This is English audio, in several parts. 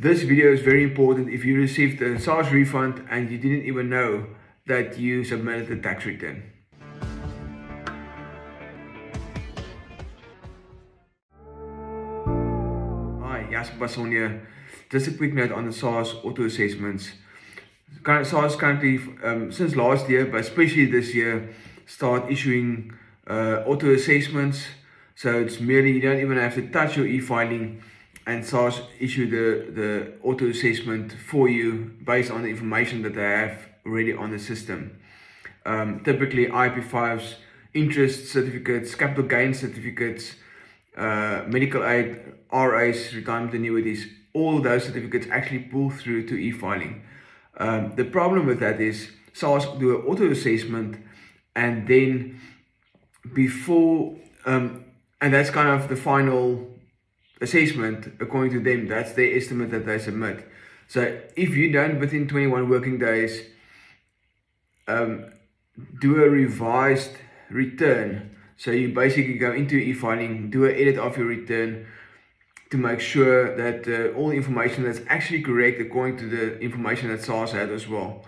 This video is very important if you received a SARS refund and you didn't even know that you submitted the tax return. Hi, Jasper Basson here. Just a quick note on the SARS auto assessments. SARS currently, since last year, but especially this year, start issuing auto assessments. So it's merely, you don't even have to touch your e-filing, and SARS issue the auto assessment for you based on the information that they have already on the system. Typically IP5s, interest certificates, capital gain certificates, medical aid, RAs, retirement annuities, all those certificates actually pull through to e-filing. The problem with that is SARS do an auto assessment, and then before, and that's kind of the final assessment according to them. That's their estimate that they submit. So if you don't within 21 working days do a revised return, so you basically go into e-filing, do an edit of your return to make sure that all the information that's actually correct according to the information that SARS had as well,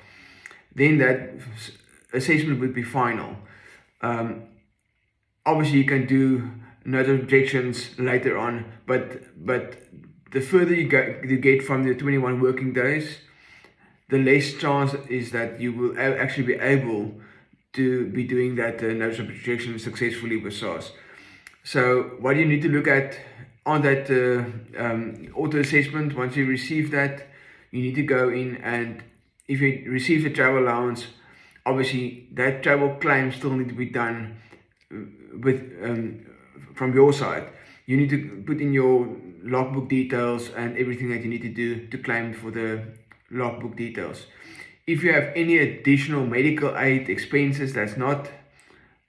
then that assessment would be final. Obviously you can do note of objections later on, but the further you get from the 21 working days, the less chance is that you will actually be able to be doing that notice of objection successfully with SARS. So what you need to look at on that auto assessment, once you receive that, you need to go in, and if you receive the travel allowance, obviously that travel claim still need to be done with from your side. You need to put in your logbook details and everything that you need to do to claim for the logbook details. If you have any additional medical aid expenses that's not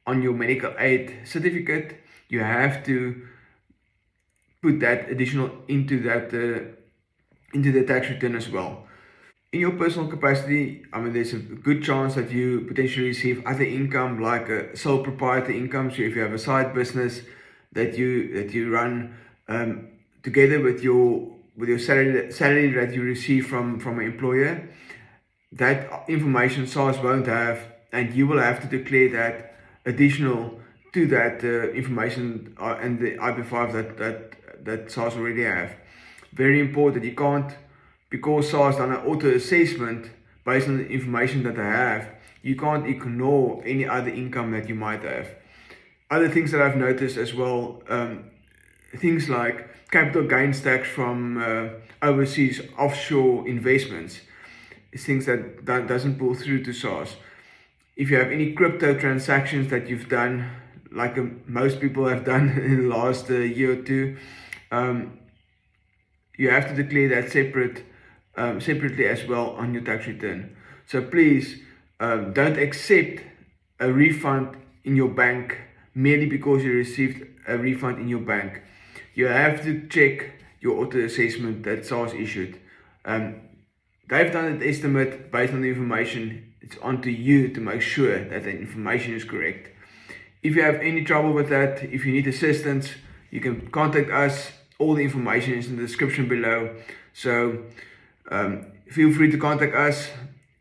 on your medical aid certificate, you have to put that additional into the tax return as well. In your personal capacity, there's a good chance that you potentially receive other income, like a sole proprietor income. So if you have a side business that you run together with your salary that you receive from an employer, that information SARS won't have, and you will have to declare that additional to that information and the IP5 that SARS already have. Very important. You can't, because SARS done an auto assessment based on the information that they have, you can't ignore any other income that you might have. Other things that I've noticed as well, things like capital gains tax from overseas offshore investments, is things that doesn't pull through to SARS. If you have any crypto transactions that you've done, like most people have done in the last year or two, you have to declare that separately as well on your tax return. So please don't accept a refund in your bank merely because you received a refund in your bank. You have to check your auto assessment that SARS issued. They've done an estimate based on the information. It's on to you to make sure that the information is correct. If you have any trouble with that, if you need assistance, you can contact us. All the information is in the description below. So feel free to contact us.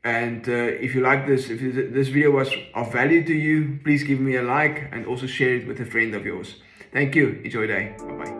And if you like this, if this video was of value to you, please give me a like and also share it with a friend of yours. Thank you. Enjoy your day. Bye-bye.